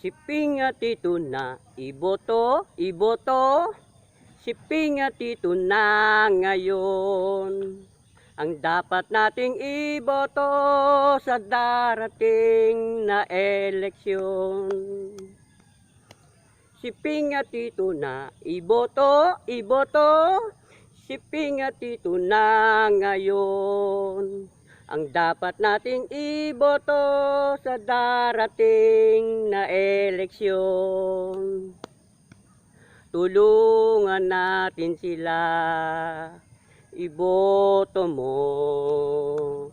Si Ping at ito na iboto, si Ping at ito na ngayon. Ang dapat nating iboto sa darating na eleksyon. Si Ping at ito na iboto, si Ping at ito na ngayon. Ang dapat nating iboto sa darating na eleksyon. Tulungan natin sila, iboto mo.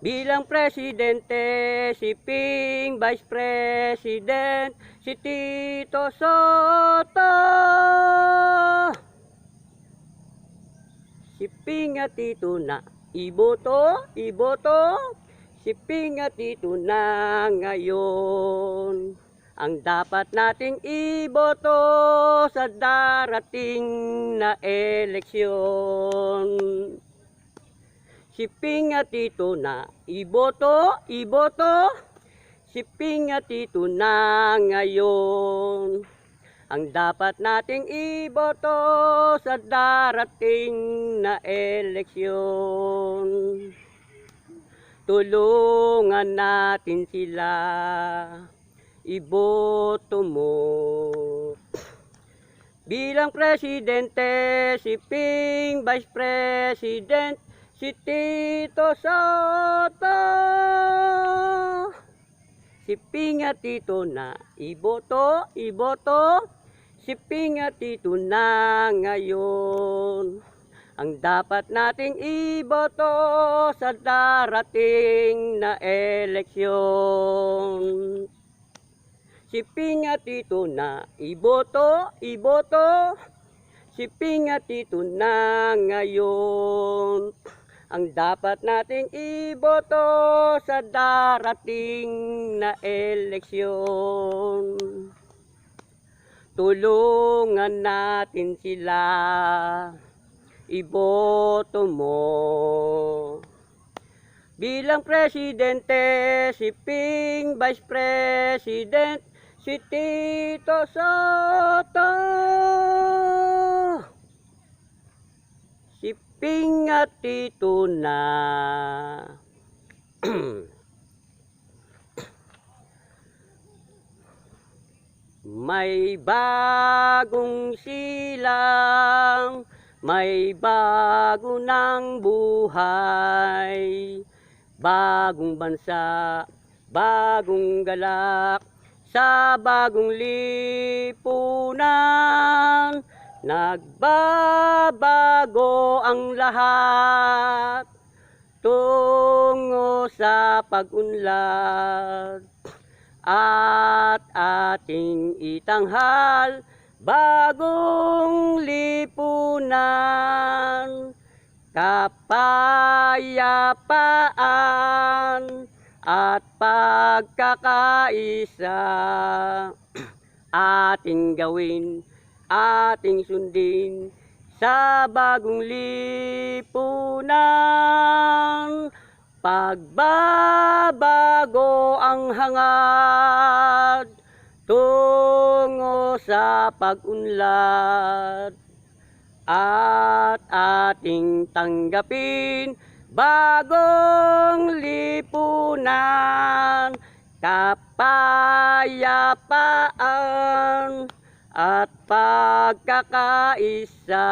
Bilang presidente, si Ping, vice president, si Tito Soto. Si Ping at ito na iboto, si Ping at ito na ngayon. Ang dapat nating iboto sa darating na eleksyon. Si Ping at ito na iboto, si Ping at ito na ngayon. Ang dapat nating iboto sa darating na eleksyon. Tulungan natin sila, iboto mo. Bilang presidente, si Ping, vice president, si Tito Soto. Si Ping at ito na iboto, si Ping at ito na ngayon. Ang dapat nating iboto sa darating na eleksyon. Si Ping at ito na iboto, si Ping at ito na ngayon. Ang dapat nating iboto sa darating na eleksyon. Tulungan natin sila, iboto mo. Bilang presidente, si Ping, vice president, si Tito Soto. Si Ping at ito na. May bagong silang, may bago ng buhay. Bagong bansa, bagong galak, sa bagong lipunan. Nagbabago ang lahat tungo sa pag-unlad. At ating itanghal bagong lipunan. Kapayapaan at pagkakaisa ating gawin, ating sundin sa bagong lipunan. Pagbabago ang hangad tungo sa pag-unlad. At ating tanggapin bagong lipunan. Kapayapaan at pagkakaisa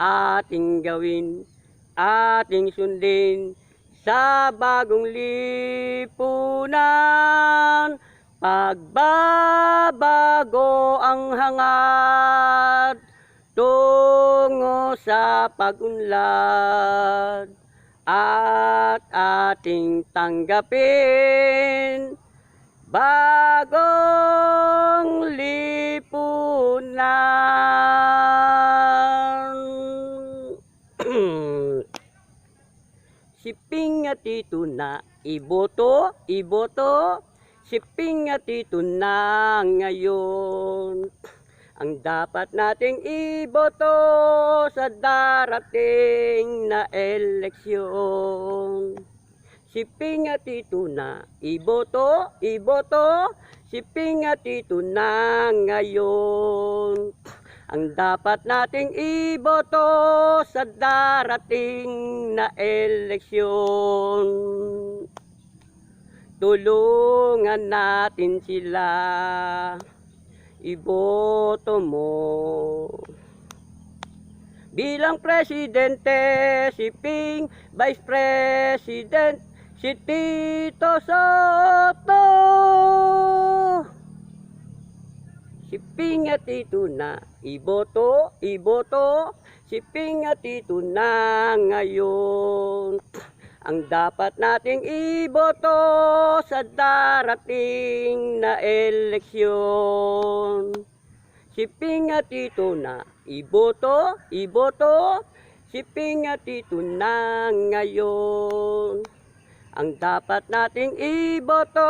ating gawin, ating sundin sa bagong lipunan. Pagbabago ang hangad tungo sa pag-unlad. At ating tanggapin bagong lipunan. Si Ping at ito na iboto, si Ping at ito na ngayon. Ang dapat nating iboto sa darating na eleksyon. Si Ping at ito na iboto, iboto. Si Ping at ito na ngayon. Ang dapat nating iboto sa darating na eleksyon. Tulungan natin sila, iboto mo. Bilang presidente, si Ping, vice president, si Tito Soto. Si Ping at ito na iboto, iboto. Si Ping at ito na ngayon. Ang dapat nating iboto sa darating na eleksyon. Si Ping at ito na iboto, iboto. Si Ping at ito na ngayon. Ang dapat nating iboto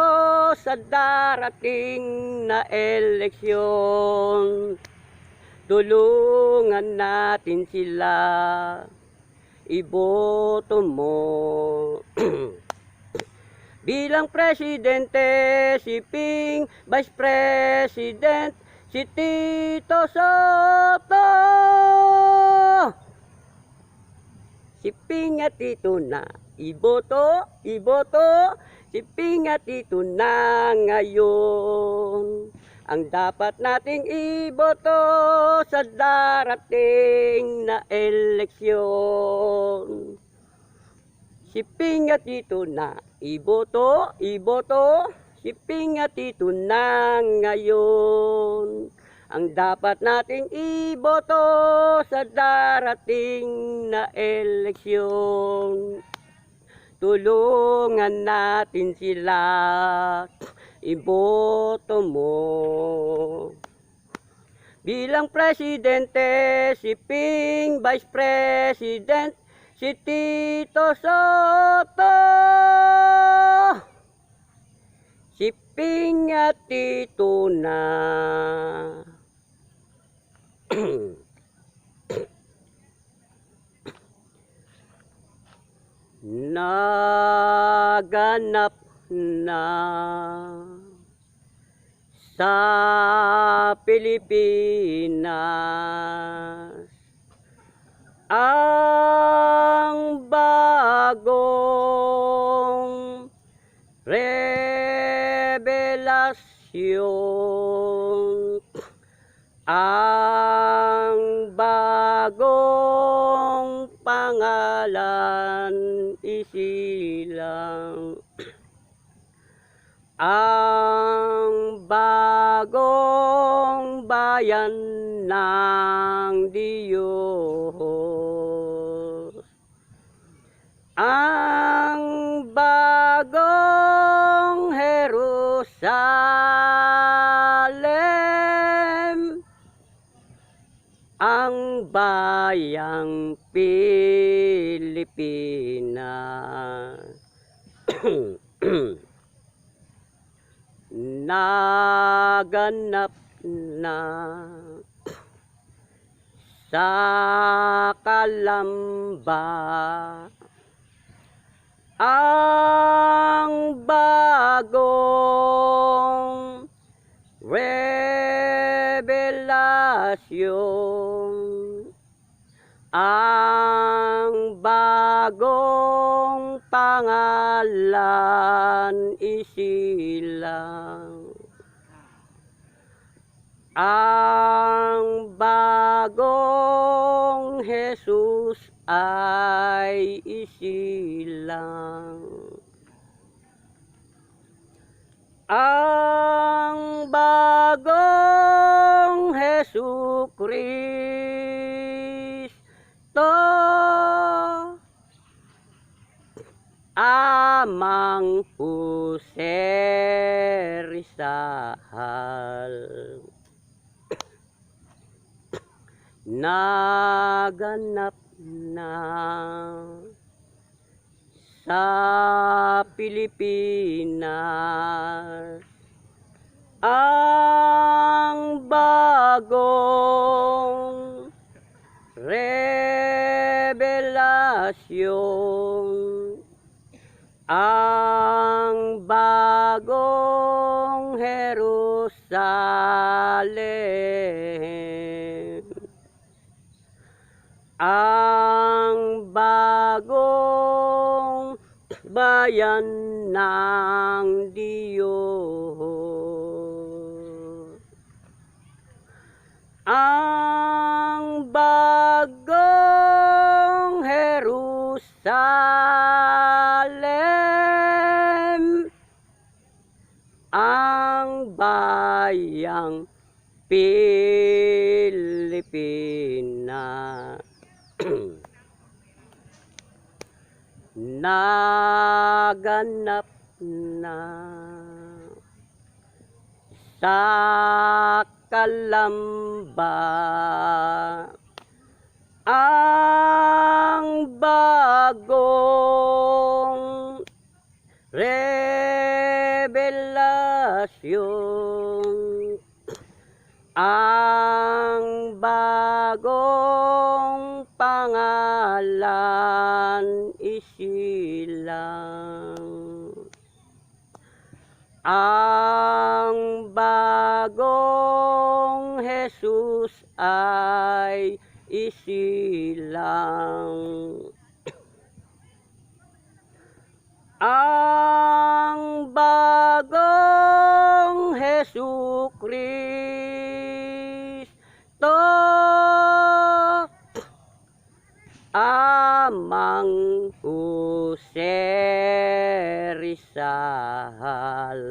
sa darating na eleksyon. Tulungan natin sila, iboto mo. Bilang presidente, si Ping, vice president, si Tito Soto. Si Ping at ito na iboto, iboto. Si Ping at ito na ngayon. Ang dapat nating iboto sa darating na eleksyon. Si Ping at ito na iboto, iboto. Si Ping at ito na ngayon. Ang dapat nating iboto sa darating na eleksyon. Tulungan natin sila, iboto mo. Bilang presidente, si Ping, vice president, si Tito Soto. Si Ping at Tito na. Naganap na sa Pilipinas ang bagong revelasyon, ang bagong pangalan isilang, ang bagong bayan ng Diyos, ang bagong Jerusalem, ang bayang Pilipinas. Naganap na sa Calamba ang bagong revelasyon, ang bagong pangalan isilang, ang bagong Jesus ay isilang, ang bagong Jesucristo, amang Jose Rizal. Naganap na sa Pilipinas ang bagong revelasyon, ang bagong Jerusalem, ang bagong bayan ng Diyos, ang bagong Jerusalem, ang bayang Pilipinas. Naganap na sa Kalamba ang bagong revelasyon, ang bagong pangalan isilang, ang bagong Jesus ay isilang, ang bagong Jesucristo, amang Jose Rizal.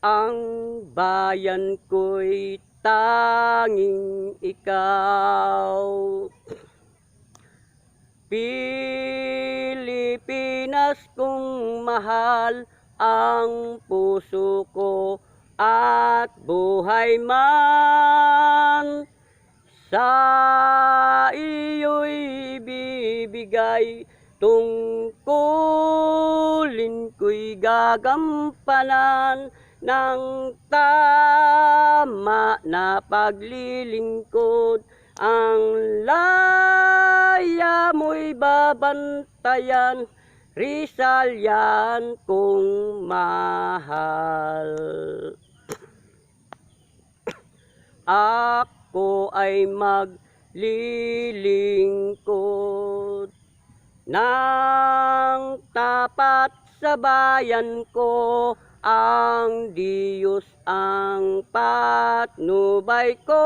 Ang bayan ko'y tanging ikaw, Pilipinas kong mahal, ang puso ko at buhay man sa iyo'y bibigay, tungkulin ko'y gagampanan ng tama na paglilingkod, ang laya mo'y babantayan, Rizal yan kong mahal. Ako ay maglilingkod ng tapat sa bayan ko, ang Diyos ang patnubay ko,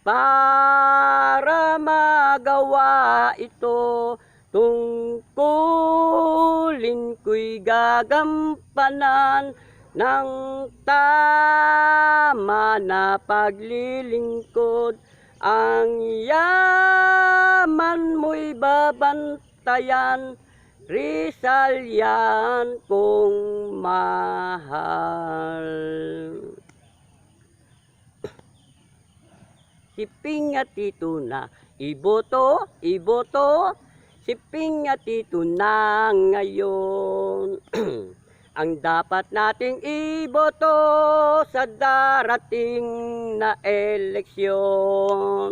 para magawa ito, tungkulin ko'y gagampanan ng tama na paglilingkod, ang yaman mo'y babantayan, Rizal yan kong mahal. Siping at ito na iboto, iboto, siping at ito na ngayon. Ang dapat nating iboto sa darating na eleksyon.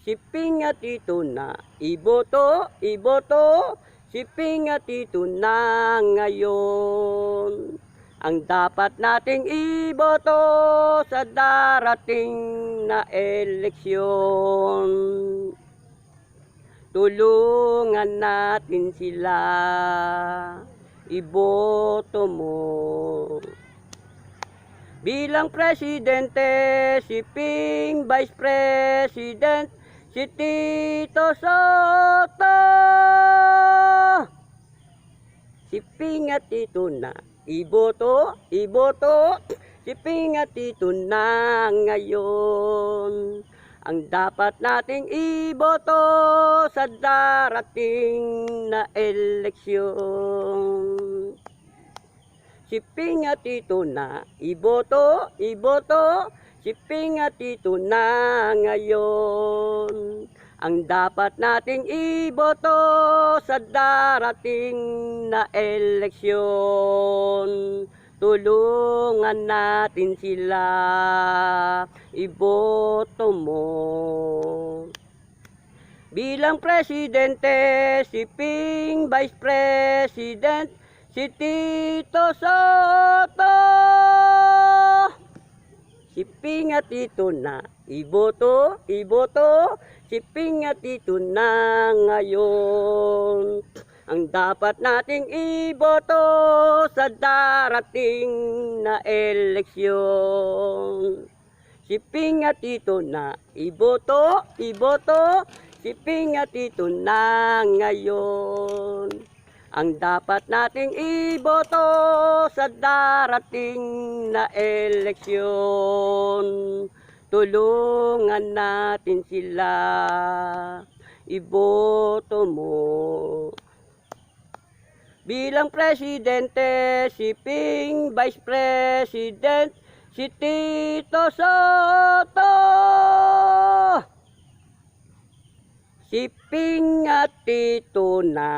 Siping at ito na iboto, iboto, siping at ito na ngayon. Ang dapat nating iboto sa darating na eleksyon. Tulungan natin sila, iboto mo. Bilang presidente, si Ping Vice President, si Tito Soto. Si Ping at ito na iboto, iboto, si Ping at ito na ngayon. Ang dapat nating iboto sa darating na eleksyon. Si Ping at ito na iboto, iboto, si Ping at ito na ngayon. Ang dapat nating iboto sa darating na eleksyon. Tulungan natin sila. iboto mo. Bilang presidente, si Ping Vice President, si Tito Soto. Si Ping at Tito na iboto, si Ping at Tito na ngayon. Ang dapat nating iboto sa darating na eleksyon. Si Ping at Tito na iboto, si Ping at Tito na ngayon. Ang dapat nating iboto sa darating na eleksyon. Tulungan natin sila, iboto mo. Bilang presidente, si Ping Vice President, si Tito Soto. Si Ping at Tito na.